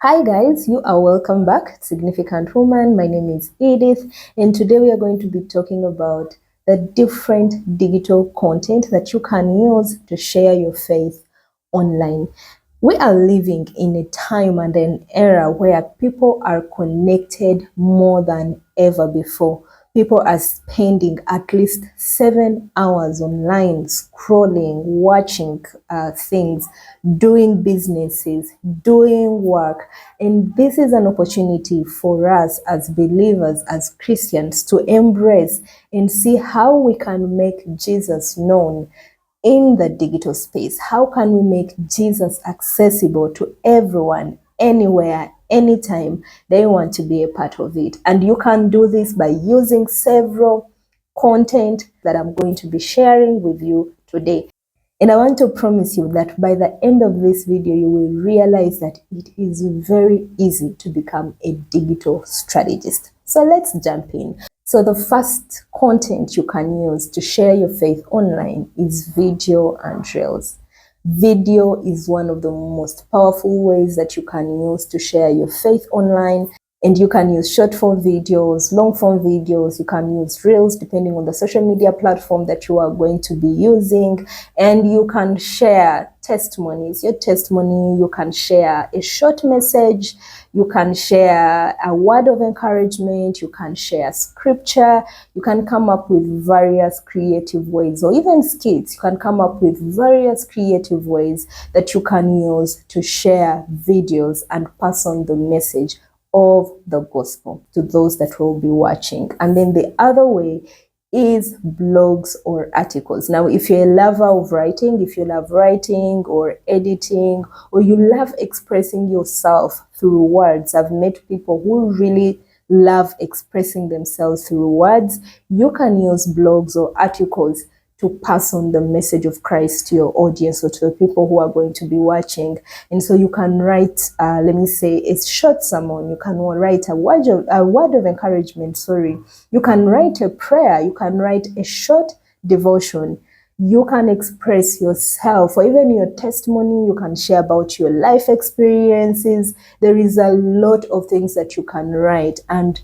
Hi guys, you are welcome back, Significant Woman. My name is Edith, and today we are going to be talking about the different digital content that you can use to share your faith online. We are living in a time and an era where people are connected more than ever before. People are spending at least 7 hours online scrolling, watching things, doing businesses, doing work. And this is an opportunity for us as believers, as Christians, to embrace and see how we can make Jesus known in the digital space. How can we make Jesus accessible to everyone, anywhere, anytime they want to be a part of it? And you can do this by using several content that I'm going to be sharing with you today. And I want to promise you that by the end of this video, you will realize that it is very easy to become a digital strategist. So let's jump in. So the first content you can use to share your faith online is video and reels. Video is one of the most powerful ways that you can use to share your faith online. And you can use short form videos, long form videos, you can use reels depending on the social media platform that you are going to be using. And you can share testimonies, your testimony, you can share a short message, you can share a word of encouragement, you can share scripture, you can come up with various creative ways, or even skits. You can come up with various creative ways that you can use to share videos and pass on the message of the gospel to those that will be watching. And then the other way is blogs or articles. Now, if you're a lover of writing, if you love writing or editing, or you love expressing yourself through words, I've met people who really love expressing themselves through words. You can use blogs or articles to pass on the message of Christ to your audience or to the people who are going to be watching. And so you can write, let me say, a short sermon. You can write a word of encouragement, You can write a prayer. You can write a short devotion. You can express yourself, or even your testimony. You can share about your life experiences. There is a lot of things that you can write, and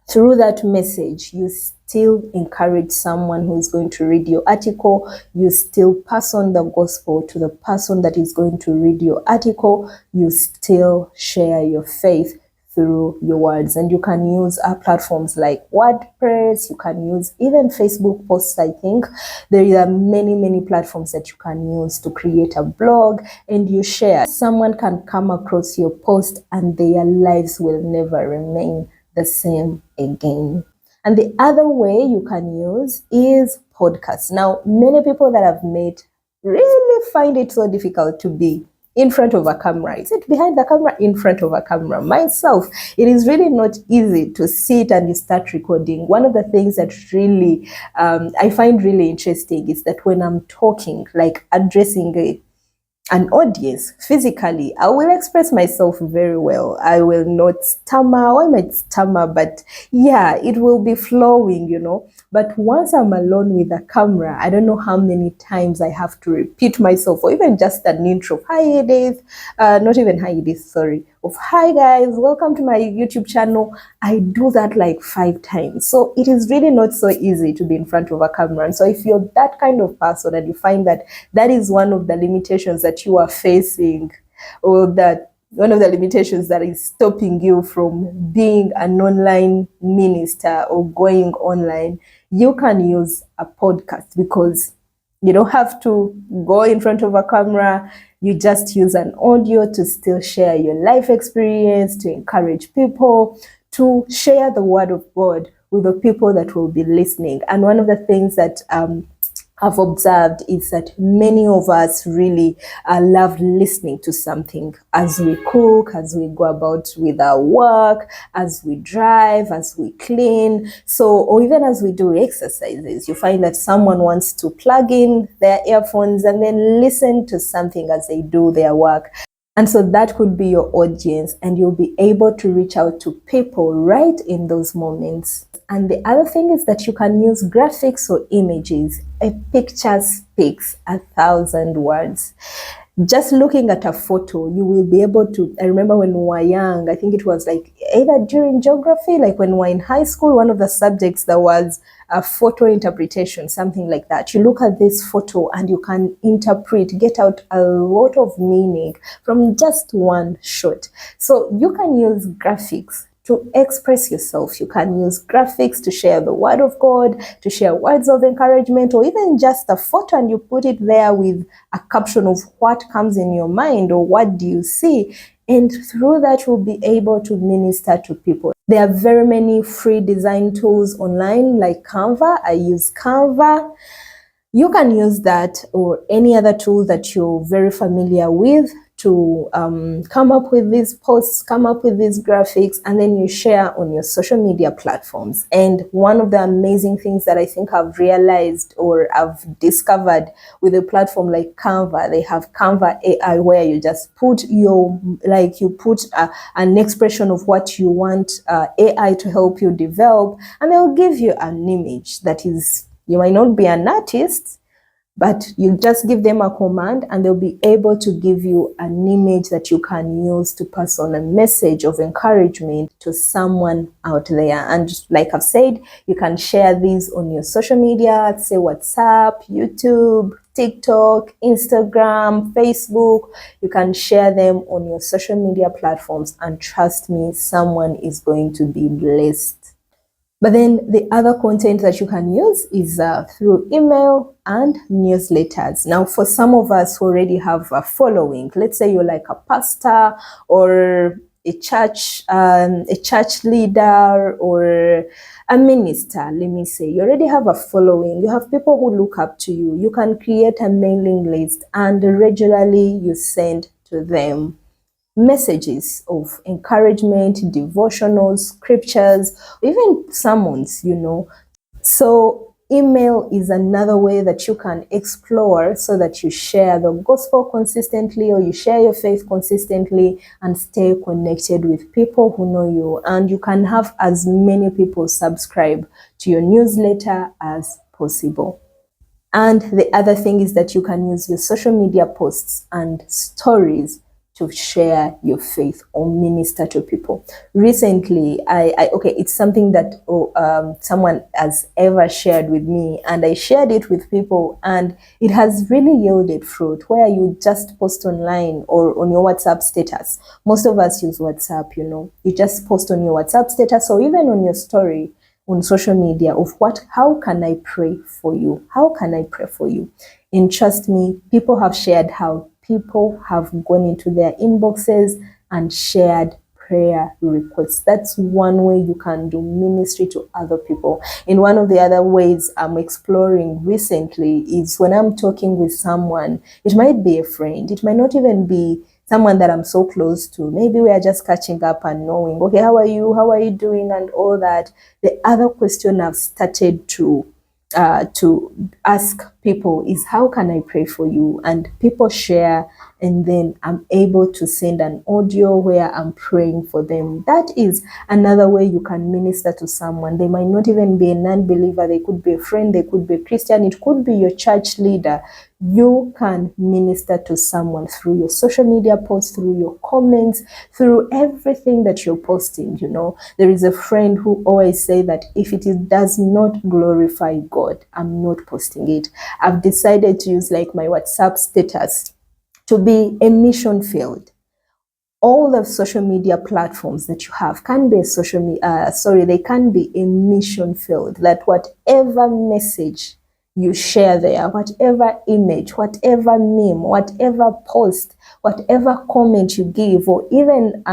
through that message, you still encourage someone who is going to read your article. You still pass on the gospel to the person that is going to read your article. You still share your faith through your words. And you can use platforms like WordPress. You can use even Facebook posts, I think. There are many platforms that you can use to create a blog and you share. Someone can come across your post and their lives will never remain the same again. And the other way you can use is podcasts. Now, many people that I've met really find it so difficult to be in front of a camera. Is it behind the camera? In front of a camera. Myself, it is really not easy to sit and you start recording. One of the things that really I find really interesting is that when I'm talking, like addressing an audience physically, I will express myself very well. I will not stammer, or I might stammer, but yeah, it will be flowing, But once I'm alone with the camera, I don't know how many times I have to repeat myself, or even just an intro. Hi Edith, not even hi Edith, sorry. Of hi guys, welcome to my YouTube channel. I do that like 5 times. So it is really not so easy to be in front of a camera. And so if you're that kind of person and you find that that is one of the limitations that you are facing, or that one of the limitations that is stopping you from being an online minister or going online, you can use a podcast, because you don't have to go in front of a camera. You just use an audio to still share your life experience, to encourage people, to share the word of God with the people that will be listening. And one of the things that I've observed is that many of us really love listening to something as we cook, as we go about with our work, as we drive, as we clean. So, or even as we do exercises, you find that someone wants to plug in their earphones and then listen to something as they do their work. And so that could be your audience, and you'll be able to reach out to people right in those moments. And the other thing is that you can use graphics or images. A picture speaks 1,000 words. Just looking at a photo, you will be able to. I remember when we were young, I think it was like either during geography, like when we were in high school, one of the subjects that was a photo interpretation, something like that. You look at this photo and you can interpret, get out a lot of meaning from just one shot. So you can use graphics to express yourself. You can use graphics to share the word of God, to share words of encouragement, or even just a photo and you put it there with a caption of what comes in your mind or what do you see. And through that, you'll be able to minister to people. There are very many free design tools online like Canva. I use Canva. You can use that or any other tool that you're very familiar with to come up with these posts, come up with these graphics, and then you share on your social media platforms. And one of the amazing things that I think I've realized or I've discovered with a platform like Canva, they have Canva AI where you just put an expression of what you want AI to help you develop, and they'll give you an image that is, you might not be an artist, but you just give them a command and they'll be able to give you an image that you can use to pass on a message of encouragement to someone out there. And just like I've said, you can share these on your social media, say WhatsApp, YouTube, TikTok, Instagram, Facebook. You can share them on your social media platforms, and trust me, someone is going to be blessed. But then the other content that you can use is through email and newsletters. Now, for some of us who already have a following, let's say you're like a pastor or a church leader or a minister, let me say, you already have a following, you have people who look up to you, you can create a mailing list and regularly you send to them messages of encouragement, devotionals, scriptures, even sermons, So email is another way that you can explore so that you share the gospel consistently or you share your faith consistently and stay connected with people who know you. And you can have as many people subscribe to your newsletter as possible. And the other thing is that you can use your social media posts and stories to share your faith or minister to people. Recently, it's something that someone has ever shared with me, and I shared it with people, and it has really yielded fruit. Where you just post online or on your WhatsApp status. Most of us use WhatsApp, you just post on your WhatsApp status or even on your story on social media of how can I pray for you? How can I pray for you? And trust me, people have shared how people have gone into their inboxes and shared prayer requests. That's one way you can do ministry to other people. And one of the other ways I'm exploring recently is when I'm talking with someone, it might be a friend, it might not even be someone that I'm so close to. Maybe we are just catching up and knowing, okay, how are you? How are you doing? And all that. The other question I've started to ask people is, how can I pray for you? And people share, and then I'm able to send an audio where I'm praying for them. That is another way you can minister to someone. They might not even be a non-believer. They could be a friend. They could be a Christian. It could be your church leader. You can minister to someone through your social media posts, through your comments, through everything that you're posting. There is a friend who always say that if it does not glorify God, I'm not posting it. I've decided to use like my WhatsApp status to be a mission field. All the social media platforms that you have can be they can be a mission field, that whatever message you share there, whatever image, whatever meme, whatever post, whatever comment you give, or even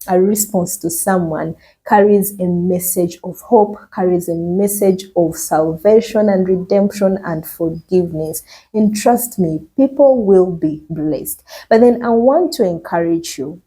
a response to someone carries a message of hope, carries a message of salvation and redemption and forgiveness. And trust me, people will be blessed. But then I want to encourage you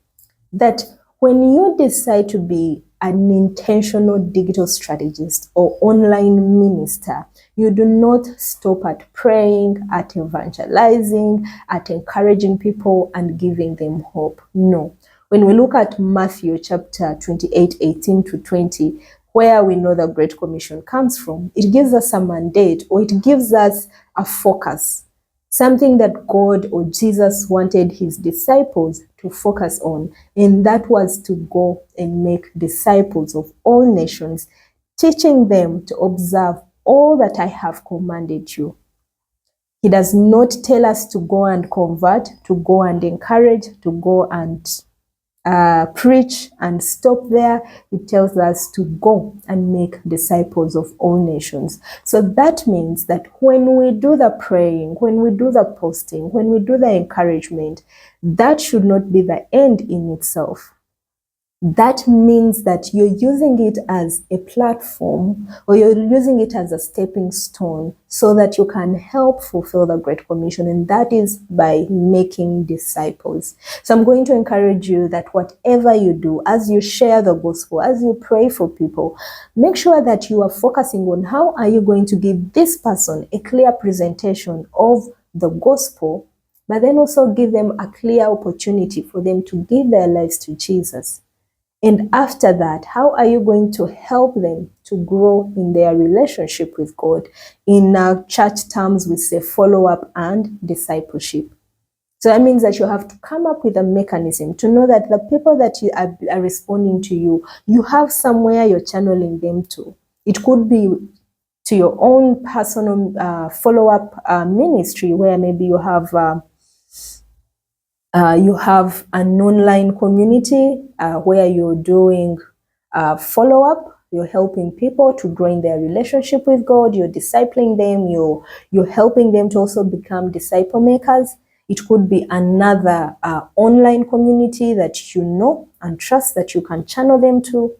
that when you decide to be an intentional digital strategist or online minister, you do not stop at praying, at evangelizing, at encouraging people and giving them hope. No. When we look at Matthew chapter 28, 18 to 20, where we know the Great Commission comes from, it gives us a mandate, or it gives us a focus something that God or Jesus wanted his disciples to focus on, and that was to go and make disciples of all nations, teaching them to observe all that I have commanded you. He does not tell us to go and convert, to go and encourage, to go and preach and stop there. It tells us to go and make disciples of all nations. So that means that when we do the praying, when we do the posting, when we do the encouragement, that should not be the end in itself. That means that you're using it as a platform, or you're using it as a stepping stone so that you can help fulfill the Great Commission, and that is by making disciples. So I'm going to encourage you that whatever you do, as you share the gospel, as you pray for people, make sure that you are focusing on how are you going to give this person a clear presentation of the gospel, but then also give them a clear opportunity for them to give their lives to Jesus. And after that, how are you going to help them to grow in their relationship with God? In church terms, we say follow-up and discipleship. So that means that you have to come up with a mechanism to know that the people that are responding to you, you have somewhere you're channeling them to. It could be to your own personal follow-up ministry, where maybe you have an online community where you're doing follow-up. You're helping people to grow in their relationship with God. You're discipling them. You're helping them to also become disciple makers. It could be another online community that you know and trust that you can channel them to.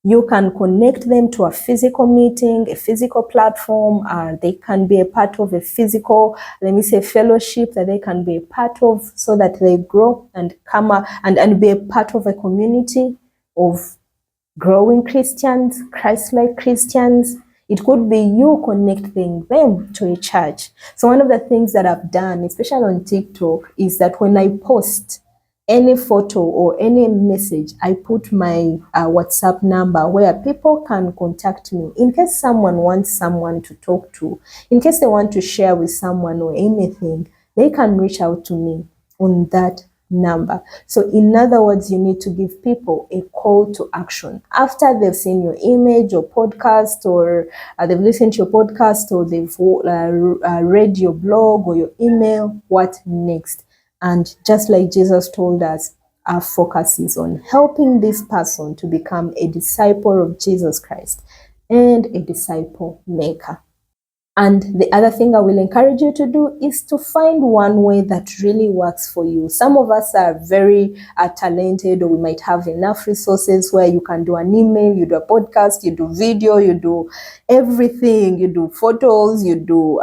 You can connect them to a physical meeting, a physical platform. They can be a part of a physical, let me say, fellowship that they can be a part of, so that they grow and come up and be a part of a community of growing Christians, Christ-like Christians. It could be you connecting them to a church. So one of the things that I've done, especially on TikTok, is that when I post any photo or any message, I put my WhatsApp number where people can contact me in case someone wants someone to talk to, in case they want to share with someone or anything, they can reach out to me on that number. So in other words, you need to give people a call to action. After they've seen your image or podcast, or they've listened to your podcast, or they've read your blog or your email, what next? And just like Jesus told us, our focus is on helping this person to become a disciple of Jesus Christ and a disciple maker. And the other thing I will encourage you to do is to find one way that really works for you. Some of us are very talented, or we might have enough resources where you can do an email, you do a podcast, you do video, you do everything, you do photos, you do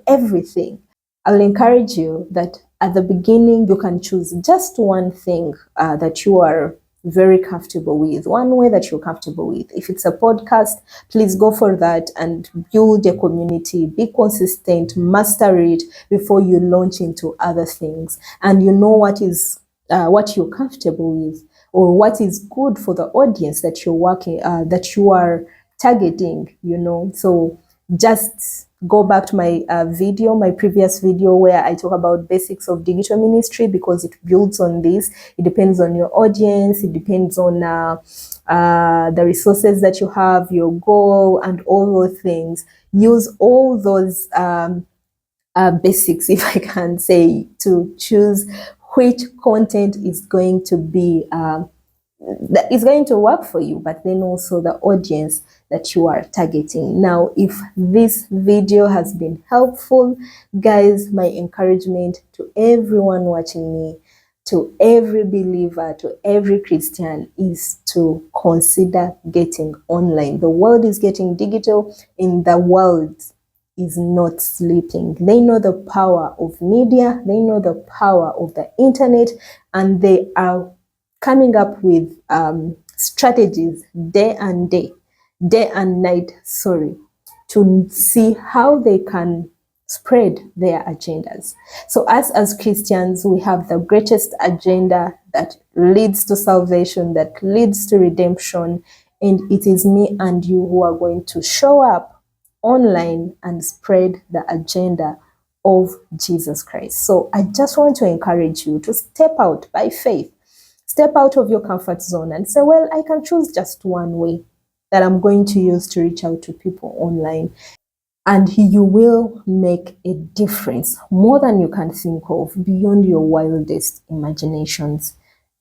everything. I'll encourage you that at the beginning, you can choose just one thing that you are very comfortable with, one way that you're comfortable with. If it's a podcast, please go for that and build a community, be consistent, master it before you launch into other things. And you know what you're comfortable with, or what is good for the audience that you're working, that you are targeting, So just go back to my my previous video, where I talk about basics of digital ministry, because it builds on this. It depends on your audience. It depends on the resources that you have, your goal, and all those things. Use all those basics, if I can say, to choose which content is going to be that is going to work for you, but then also the audience that you are targeting. Now, if this video has been helpful, guys, my encouragement to everyone watching me, to every believer, to every Christian, is to consider getting online. The world is getting digital, and the world is not sleeping. They know the power of media, they know the power of the internet, and they are coming up with strategies day and night, to see how they can spread their agendas. So us as Christians, we have the greatest agenda that leads to salvation, that leads to redemption, and it is me and you who are going to show up online and spread the agenda of Jesus Christ. So I just want to encourage you to step out by faith. Step out of your comfort zone and say, well, I can choose just one way that I'm going to use to reach out to people online. And you will make a difference more than you can think of, beyond your wildest imaginations.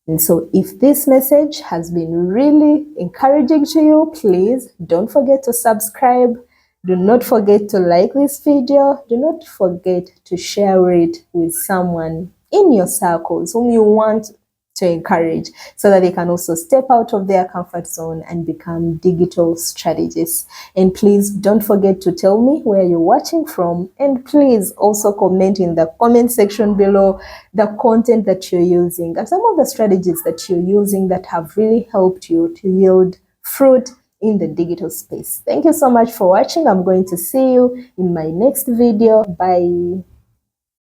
And so if this message has been really encouraging to you, please don't forget to subscribe. Do not forget to like this video. Do not forget to share it with someone in your circles whom you want to encourage, so that they can also step out of their comfort zone and become digital strategists. And please don't forget to tell me where you're watching from, and please also comment in the comment section below the content that you're using and some of the strategies that you're using that have really helped you to yield fruit in the digital space. Thank you so much for watching. I'm going to see you in my next video. Bye.